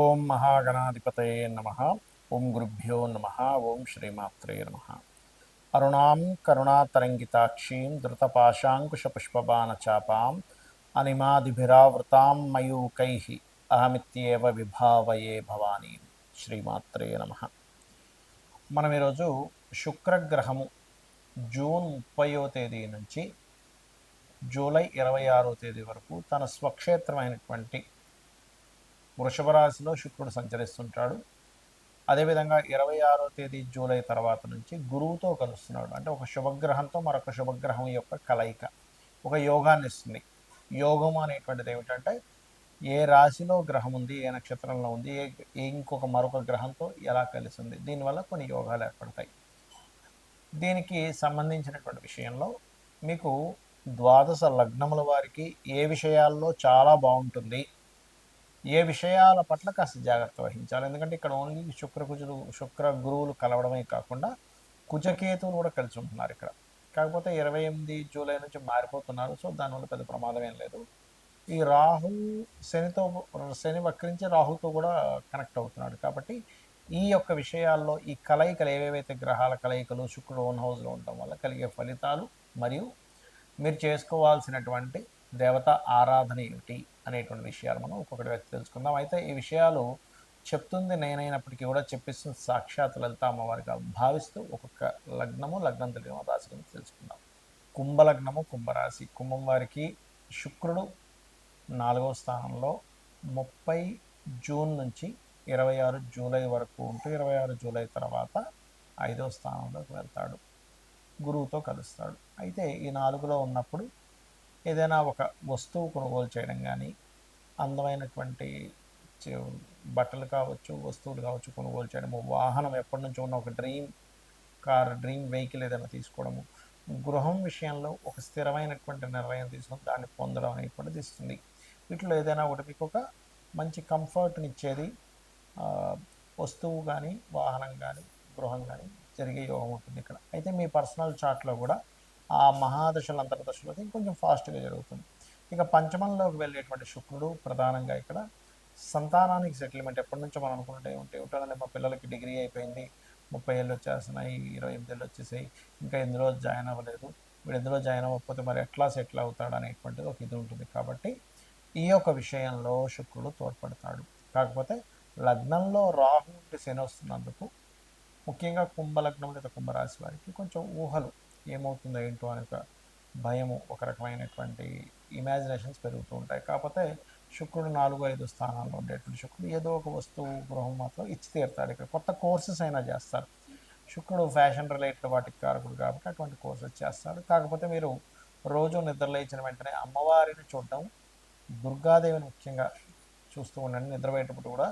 ఓం మహాగణాధిపతయే నమ. ఓం గురుభ్యో నమ. ఓం శ్రీమాత్రే నమ. అరుణాం కరుణాతరంగితాక్షీం ధృతపాశాంకుశపుష్పబాణచాపాం అనిమాదిభిరావృతాం మయూకై అహమిత్యేవ విభావయే భవానీ. శ్రీమాత్రే నమ. మనం ఈరోజు శుక్రగ్రహము జూన్ 30వ తేదీ నుంచి జూలై 26వ తేదీ వరకు తన స్వక్షేత్రమైనటువంటి వృషభ రాశిలో శుక్రుడు సంచరిస్తుంటాడు. అదేవిధంగా 26వ తేదీ జూలై తర్వాత నుంచి గురువుతో కలుస్తున్నాడు. అంటే ఒక శుభగ్రహంతో మరొక శుభగ్రహం యొక్క కలయిక ఒక యోగాన్ని ఇస్తుంది. యోగం అనేటువంటిది ఏమిటంటే ఏ రాశిలో గ్రహం ఉంది, ఏ నక్షత్రంలో ఉంది, ఇంకొక మరొక గ్రహంతో ఎలా కలిసింది, దీనివల్ల కొన్ని యోగాలు ఏర్పడతాయి. దీనికి సంబంధించినటువంటి విషయంలో మీకు ద్వాదశ లగ్నముల వారికి ఏ విషయాల్లో చాలా బాగుంటుంది, ఏ విషయాల పట్ల కాస్త జాగ్రత్త వహించాలి. ఎందుకంటే ఇక్కడ ఓన్లీ శుక్ర గురువులు కలవడమే కాకుండా కుజకేతువులు కూడా కలిసి ఉంటున్నారు ఇక్కడ. కాకపోతే 28 జూలై నుంచి మారిపోతున్నారు. సో దానివల్ల పెద్ద ప్రమాదం ఏం లేదు. ఈ రాహు శని వక్రించి రాహుతో కూడా కనెక్ట్ అవుతున్నాడు. కాబట్టి ఈ యొక్క విషయాల్లో ఈ కలయికలు ఏవేవైతే గ్రహాల కలయికలు శుక్రుడు ఓన్ హౌస్లో ఉండటం వల్ల కలిగే ఫలితాలు మరియు మీరు చేసుకోవాల్సినటువంటి దేవత ఆరాధన ఏమిటి అనేటువంటి విషయాలు మనం ఒక్కొక్కటి వ్యక్తి తెలుసుకుందాం. అయితే ఈ విషయాలు చెప్తుంది నేనైనప్పటికీ కూడా చెప్పిస్తుంది సాక్షాత్ లలిత అమ్మవారిగా భావిస్తూ ఒక్కొక్క లగ్నం తెలియని రాశి గురించి తెలుసుకుందాం. కుంభలగ్నము కుంభరాశి. కుంభం వారికి శుక్రుడు 4వ స్థానంలో 30 జూన్ నుంచి 26 జూలై వరకు ఉంటూ 26 జూలై తర్వాత 5వ స్థానంలోకి వెళ్తాడు, గురువుతో కలుస్తాడు. అయితే ఈ 4లో ఉన్నప్పుడు ఏదైనా ఒక వస్తువు కొనుగోలు చేయడం కానీ, అందమైనటువంటి బట్టలు కావచ్చు, వస్తువులు కావచ్చు కొనుగోలు చేయడము, వాహనం ఎప్పటి నుంచో ఉన్న ఒక డ్రీమ్ కార్, డ్రీమ్ వెహికల్ ఏదైనా తీసుకోవడము, గృహం విషయంలో ఒక స్థిరమైనటువంటి నిర్ణయం తీసుకొని దాన్ని పొందడం అనేటువంటిది ఇస్తుంది. వీటిలో ఏదైనా ఒకటి మీకు ఒక మంచి కంఫర్ట్ని ఇచ్చేది వస్తువు కానీ, వాహనం కానీ, గృహం కానీ జరిగే యోగం ఉంటుంది ఇక్కడ. అయితే మీ పర్సనల్ చార్ట్లో కూడా ఆ మహాదశలు అంతర్దశలోకి ఇంకొంచెం ఫాస్ట్గా జరుగుతుంది. ఇక పంచమంలోకి వెళ్ళేటువంటి శుక్రుడు ప్రధానంగా ఇక్కడ సంతానానికి సెటిల్మెంట్. ఎప్పటి నుంచో మనం అనుకుంటే ఉంటాడంటే మా పిల్లలకి డిగ్రీ అయిపోయింది, 30 ఏళ్ళు వచ్చేస్తున్నాయి, 28 ఏళ్ళు వచ్చేసాయి, ఇంకా ఎందులో జాయిన్ అవ్వలేదు, వీడు ఎందులో జాయిన్ అవ్వకపోతే మరి ఎట్లా సెటిల్ అవుతాడు అనేటువంటిది ఒక ఇది ఉంటుంది. కాబట్టి ఈ యొక్క విషయంలో శుక్రుడు తోడ్పడతాడు. కాకపోతే లగ్నంలో రాహు ఉండి శని వస్తున్నందుకు ముఖ్యంగా కుంభలగ్నం లేదా కుంభరాశి వారికి కొంచెం ఊహలు ఏమవుతుందో ఏంటో అనే ఒక భయము, ఒక రకమైనటువంటి ఇమాజినేషన్స్ పెరుగుతూ ఉంటాయి. కాకపోతే శుక్రుడు 4-5 స్థానాల్లో ఉండేటువంటి శుక్రుడు ఏదో ఒక వస్తువు గృహం మాత్రం ఇచ్చి తీరుతాడు. ఇక్కడ కొత్త కోర్సెస్ అయినా చేస్తారు. శుక్రుడు ఫ్యాషన్ రిలేటెడ్ వాటికి కారకుడు కాబట్టి అటువంటి కోర్సెస్ చేస్తాడు. కాకపోతే మీరు రోజు నిద్రలేచిన వెంటనే అమ్మవారిని చూడడం, దుర్గాదేవిని ముఖ్యంగా చూస్తూ ఉండండి. నిద్రపోయేటప్పుడు కూడా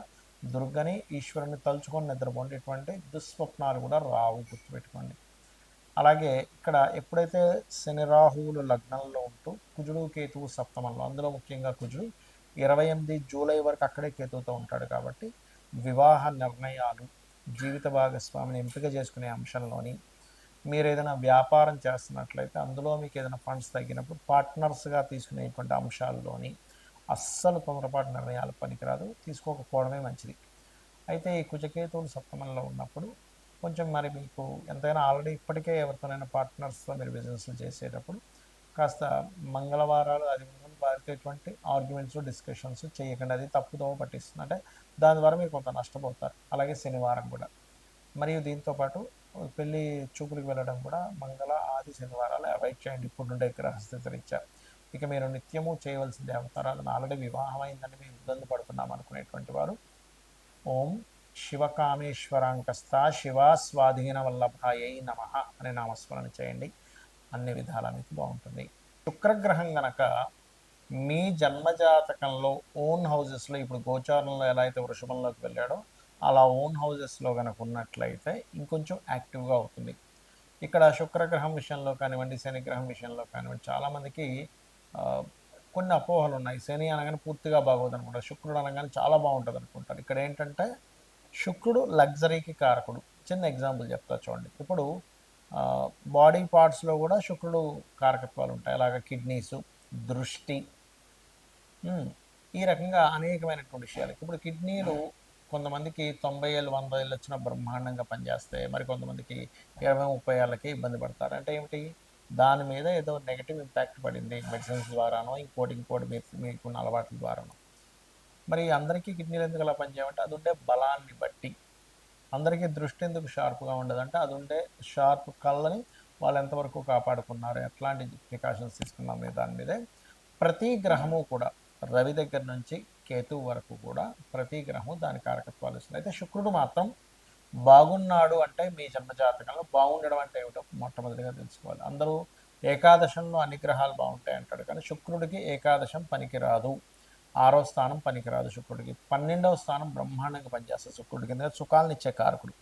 దుర్గని, ఈశ్వరుని తలుచుకొని నిద్రపోండి. ఇటువంటి దుస్వప్నాలు కూడా రావు, గుర్తుపెట్టుకోండి. అలాగే ఇక్కడ ఎప్పుడైతే శని రాహువులు లగ్నంలో ఉంటూ కుజుడు కేతువు సప్తమంలో, అందులో ముఖ్యంగా కుజుడు 28 జూలై వరకు అక్కడే కేతువుతో ఉంటాడు. కాబట్టి వివాహ నిర్ణయాలు, జీవిత భాగస్వామిని ఎంపిక చేసుకునే అంశంలోని, మీరు ఏదైనా వ్యాపారం చేస్తున్నట్లయితే అందులో మీకు ఏదైనా ఫండ్స్ తగ్గినప్పుడు పార్ట్నర్స్గా తీసుకునేటువంటి అంశాల్లోని అస్సలు తొందరపాటు నిర్ణయాలు పనికిరాదు, తీసుకోకపోవడమే మంచిది. అయితే ఈ కుజకేతువులు సప్తమంలో ఉన్నప్పుడు కొంచెం మరి మీకు ఎంతైనా ఆల్రెడీ ఇప్పటికే ఎవరితోనైనా పార్ట్నర్స్తో మీరు బిజినెస్లు చేసేటప్పుడు కాస్త మంగళవారాలు ఆదివారం వారితో ఎటువంటి ఆర్గ్యుమెంట్స్ డిస్కషన్స్ చేయకండి. అది తప్పుదోవ పట్టిస్తుంది. అంటే దాని ద్వారా మీరు కొంత నష్టపోతారు. అలాగే శనివారం కూడా. మరియు దీంతోపాటు పెళ్ళి చూపులకు వెళ్ళడం కూడా మంగళ ఆది శనివారాలు అవాయిడ్ చేయండి ఇప్పుడుండే గ్రహస్థితి రీత్యా. ఇక మీరు నిత్యము చేయవలసిన దేవతారాలను, ఆల్రెడీ వివాహం అయిందని మేము ఇబ్బంది పడుతున్నాం అనుకునేటువంటి వారు ఓం శివకామేశ్వరాంకస్త శివ స్వాధీన వల్లభాయై నమ అనే నామస్మరణ చేయండి. అన్ని విధాలా మీకు బాగుంటుంది. శుక్రగ్రహం గనక మీ జన్మజాతకంలో ఓన్ హౌజెస్లో, ఇప్పుడు గోచారంలో ఎలా అయితే వృషభంలోకి వెళ్ళాడో అలా ఓన్ హౌజెస్లో కనుక ఉన్నట్లయితే ఇంకొంచెం యాక్టివ్గా అవుతుంది. ఇక్కడ శుక్రగ్రహం విషయంలో కానివ్వండి, శనిగ్రహం విషయంలో కానివ్వండి, చాలామందికి కొన్ని అపోహలు ఉన్నాయి. శని అనగానే పూర్తిగా బాగోదు అనుకుంటారు, శుక్రుడు అనగానే చాలా బాగుంటుంది అనుకుంటారు. ఇక్కడ ఏంటంటే శుక్రుడు లగ్జరీకి కారకుడు. చిన్న ఎగ్జాంపుల్ చెప్తా చూడండి. ఇప్పుడు బాడీ పార్ట్స్లో కూడా శుక్రుడు కారకత్వాలు ఉంటాయి. అలాగే కిడ్నీసు, దృష్టి, ఈ రకంగా అనేకమైనటువంటి విషయాలు. ఇప్పుడు కిడ్నీలు కొంతమందికి 90 ఏళ్ళు 100 ఏళ్ళు వచ్చినా బ్రహ్మాండంగా పనిచేస్తాయి. మరి కొంతమందికి 20-30 ఏళ్ళకి ఇబ్బంది పడతారు. అంటే ఏమిటి, దాని మీద ఏదో నెగటివ్ ఇంపాక్ట్ పడింది మెడిసిన్స్ ద్వారానో ఇంకోటి మీకున్న అలవాట్ల ద్వారానో. మరి అందరికీ కిడ్నీలు ఎందుకు అలా పనిచేయమంటే అది ఉండే బలాన్ని బట్టి. అందరికీ దృష్టి ఎందుకు షార్ప్గా ఉండదంటే అది ఉండే షార్ప్ కళ్ళని వాళ్ళు ఎంతవరకు కాపాడుకున్నారు, ఎట్లాంటి ప్రికాషన్స్ తీసుకున్నాం అనే దాని మీదే. ప్రతి గ్రహము కూడా రవి దగ్గర నుంచి కేతువు వరకు కూడా ప్రతి గ్రహము దాని కారకత్వాలు ఇస్తుంది. అయితే శుక్రుడు మాత్రం బాగున్నాడు అంటే మీ జన్మజాతకంలో బాగుండడం అంటే ఏమిటో మొట్టమొదటిగా తెలుసుకోవాలి. అందరూ ఏకాదశంలో అన్ని గ్రహాలు బాగుంటాయి అంటాడు, కానీ శుక్రుడికి ఏకాదశం పనికిరాదు, 6వ స్థానం పనికిరాదు శుక్రుడికి. 12వ స్థానం బ్రహ్మాండంగా పనిచేస్తుంది శుక్రుడికి, ఎందుకంటే సుఖాలను ఇచ్చే కారకుడు.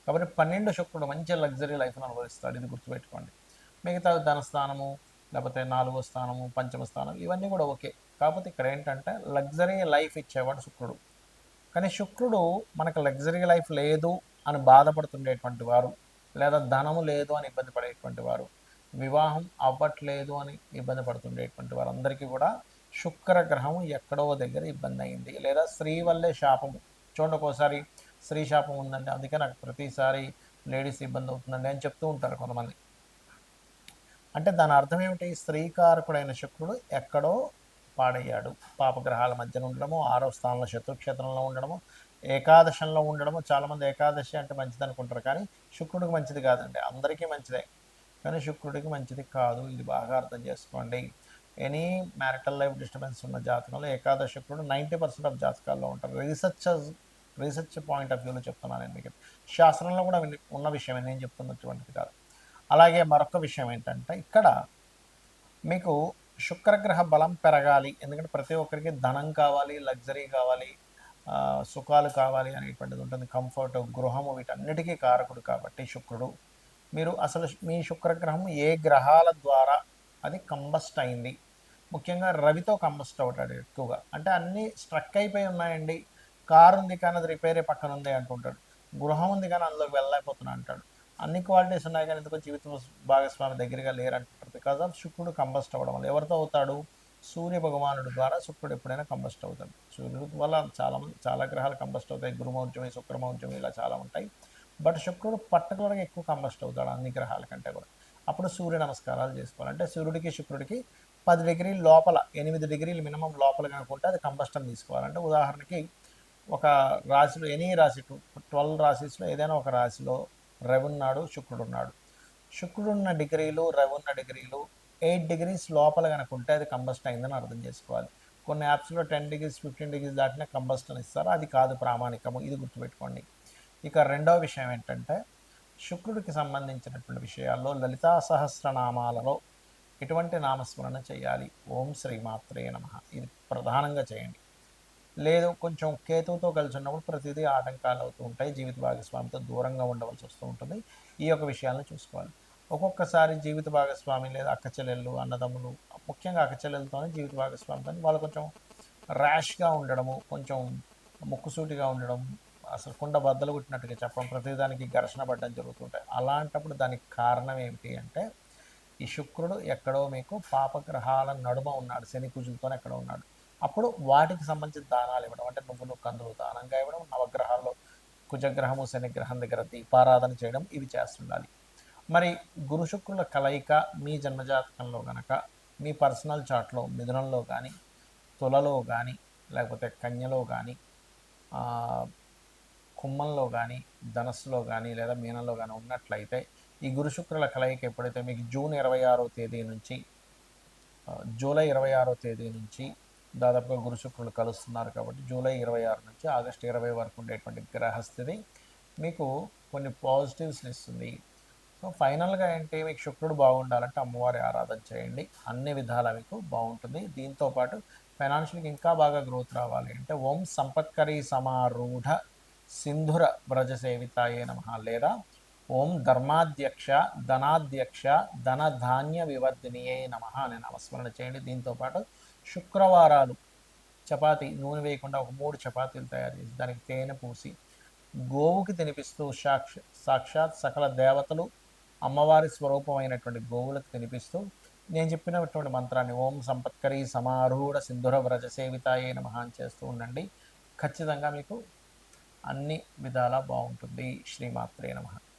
కాబట్టి 12 శుక్రుడు మంచి లగ్జరీ లైఫ్ను అనుభవిస్తాడు, ఇది గుర్తుపెట్టుకోండి. మిగతా ధనస్థానము, లేకపోతే 4వ స్థానము, 5వ స్థానం ఇవన్నీ కూడా ఓకే. కాకపోతే ఇక్కడ ఏంటంటే లగ్జరీ లైఫ్ ఇచ్చేవాడు శుక్రుడు. కానీ శుక్రుడు మనకు లగ్జరీ లైఫ్ లేదు అని బాధపడుతుండేటువంటి వారు, లేదా ధనము లేదు అని ఇబ్బంది పడేటువంటి వారు, వివాహం అవ్వట్లేదు అని ఇబ్బంది పడుతుండేటువంటి వారు అందరికీ కూడా శుక్రగ్రహం ఎక్కడో దగ్గర ఇబ్బంది అయింది, లేదా స్త్రీ వల్లే శాపము. చూడండి, ఒక్కోసారి స్త్రీ శాపం ఉందండి, అందుకే నాకు ప్రతిసారి లేడీస్ ఇబ్బంది అవుతుందండి అని చెప్తూ ఉంటారు కొంతమంది. అంటే దాని అర్థం ఏమిటి, స్త్రీకారకుడైన శుక్రుడు ఎక్కడో పాడయ్యాడు. పాపగ్రహాల మధ్యన ఉండడము, 6వ స్థానంలో శత్రుక్షేత్రంలో ఉండడము, ఏకాదశంలో ఉండడము. చాలామంది ఏకాదశి అంటే మంచిది అనుకుంటారు, కానీ శుక్రుడికి మంచిది కాదండి. అందరికీ మంచిదే, కానీ శుక్రుడికి మంచిది కాదు. ఇది బాగా అర్థం చేసుకోండి. ఎనీ మ్యారిటల్ లైఫ్ డిస్టర్బెన్స్ ఉన్న జాతకంలో ఏకాదశ శుక్రుడు 90% ఆఫ్ జాతకాల్లో ఉంటారు. రీసెర్చ్ పాయింట్ ఆఫ్ వ్యూలో చెప్తున్నాను నేను మీకు. శాస్త్రంలో కూడా ఉన్న విషయం నేను చెప్తున్నటువంటిది కాదు. అలాగే మరొక విషయం ఏంటంటే, ఇక్కడ మీకు శుక్రగ్రహ బలం పెరగాలి, ఎందుకంటే ప్రతి ఒక్కరికి ధనం కావాలి, లగ్జరీ కావాలి, సుఖాలు కావాలి అనేటువంటిది ఉంటుంది, కంఫర్ట్, గృహము, వీటన్నిటికీ కారకుడు కాబట్టి శుక్రుడు. మీరు అసలు మీ శుక్రగ్రహం ఏ గ్రహాల ద్వారా అది కంబస్ట్ అయింది, ముఖ్యంగా రవితో కంబస్ట్ అవుతాడు ఎక్కువగా. అంటే అన్నీ స్ట్రక్ అయిపోయి ఉన్నాయండి, కారు ఉంది కానీ అది రిపేరే పక్కన ఉంది అంటుంటాడు, గృహం ఉంది కానీ అందులోకి వెళ్ళలేకపోతున్నా అంటాడు, అన్ని క్వాలిటీస్ ఉన్నాయి కానీ ఎందుకో జీవిత భాగస్వామి దగ్గరగా లేరంటారు. బికాజ్ ఆఫ్ శుక్రుడు కంబస్ట్ అవ్వడం వల్ల. ఎవరితో అవుతాడు, సూర్య భగవానుడు ద్వారా శుక్రుడు ఎప్పుడైనా కంబస్ట్ అవుతాడు. సూర్యుడు వల్ల చాలా గ్రహాలు కంబస్ట్ అవుతాయి, గురుమౌర్జమి, శుక్రమౌర్జమి, ఇలా చాలా ఉంటాయి. బట్ శుక్రుడు పర్టికులర్గా ఎక్కువ కంబస్ట్ అవుతాడు అన్ని గ్రహాల కంటే కూడా. అప్పుడు సూర్య నమస్కారాలు చేసుకోవాలి. అంటే సూర్యుడికి శుక్రుడికి 10 డిగ్రీల లోపల, 8 డిగ్రీలు మినిమం లోపల కనుకుంటే అది కంబస్టన్ తీసుకోవాలంటే, ఉదాహరణకి ఒక రాశిలో ఎనీ రాశి 12 రాశిస్లో ఏదైనా ఒక రాశిలో రవి ఉన్నాడు, శుక్రుడు ఉన్నాడు. శుక్రుడు ఉన్న డిగ్రీలు, రవి ఉన్న డిగ్రీలు 8 డిగ్రీస్ లోపల కనుకుంటే అది కంబస్ట్ అయిందని అర్థం చేసుకోవాలి. కొన్ని యాప్స్లో 10 డిగ్రీస్ 15 డిగ్రీస్ దాటినా కంబస్టన్ ఇస్తారు, అది కాదు ప్రామాణికము, ఇది గుర్తుపెట్టుకోండి. ఇక రెండవ విషయం ఏంటంటే, శుక్రుడికి సంబంధించినటువంటి విషయాల్లో లలితా సహస్రనామాలలో ఎటువంటి నామస్మరణ చేయాలి, ఓం శ్రీమాత్రే నమః, ఇది ప్రధానంగా చేయండి. లేదు కొంచెం కేతువుతో కలిసి ఉన్నప్పుడు ప్రతిదీ ఆటంకాలు అవుతూ ఉంటాయి, జీవిత భాగస్వామితో దూరంగా ఉండవలసి వస్తూ ఉంటుంది. ఈ యొక్క విషయాలను చూసుకోవాలి. ఒక్కొక్కసారి జీవిత భాగస్వామి లేదా అక్క చెల్లెళ్ళు, అన్నదమ్ములు, ముఖ్యంగా అక్క చెల్లెలతోనే జీవిత భాగస్వామితో వాళ్ళు కొంచెం ర్యాష్గా ఉండడము, కొంచెం ముక్కుసూటిగా ఉండడం, అసలు కుండ బద్దలు కొట్టినట్టుగా చెప్పడం, ప్రతిదానికి ఘర్షణ పడడం జరుగుతుంటాయి. అలాంటప్పుడు దానికి కారణం ఏమిటి అంటే, ఈ శుక్రుడు ఎక్కడో మీకు పాపగ్రహాల నడుమ ఉన్నాడు, శని కుజులతో ఎక్కడో ఉన్నాడు. అప్పుడు వాటికి సంబంధించిన దానాలు ఇవ్వడం, అంటే నువ్వులు కందులు దానంగా ఇవ్వడం, నవగ్రహాల్లో కుజగ్రహము శనిగ్రహం దగ్గర దీపారాధన చేయడం, ఇవి చేస్తుండాలి. మరి గురు శుక్రుల కలయిక మీ జన్మజాతకంలో గనక మీ పర్సనల్ చార్ట్లో మిథునంలో కానీ, తులలో కానీ, లేకపోతే కన్యలో కానీ, కుంభంలో కానీ, ధనస్సులో కానీ, లేదా మీనంలో కానీ ఉన్నట్లయితే, ఈ గురు శుక్రుల కలయిక ఎప్పుడైతే మీకు జూలై 26వ తేదీ నుంచి దాదాపుగా గురు శుక్రులు కలుస్తున్నారు కాబట్టి జూలై 26 నుంచి ఆగస్టు 20 వరకు ఉండేటువంటి గ్రహస్థితి మీకు కొన్ని పాజిటివ్స్ని ఇస్తుంది. సో ఫైనల్గా ఏంటి, మీకు శుక్రుడు బాగుండాలంటే అమ్మవారి ఆరాధన చేయండి, అన్ని విధాలా మీకు బాగుంటుంది. దీంతోపాటు ఫైనాన్షియల్గా ఇంకా బాగా గ్రోత్ రావాలి అంటే ఓం సంపత్కరీ సమారూఢ సింధుర వ్రజ సేవితాయే నమః, లేదా ఓం ధర్మాధ్యక్ష ధనాధ్యక్ష ధనధాన్య వివర్ధినియే నమః అనే నామస్మరణ చేయండి. దీంతోపాటు శుక్రవారాలు చపాతీ నూనె వేయకుండా ఒక 3 చపాతీలు తయారు చేసి దానికి తేనె పూసి గోవుకి తినిపిస్తూ, సాక్షాత్ సకల దేవతలు అమ్మవారి స్వరూపమైనటువంటి గోవులకు తినిపిస్తూ నేను చెప్పినటువంటి మంత్రాన్ని ఓం సంపత్కరీ సమారూఢ సింధుర వ్రజ సేవితాయే నమః అని చేస్తూ ఉండండి. ఖచ్చితంగా మీకు అన్ని విధాలా బాగుంటుంది. శ్రీమాత్రే నమః.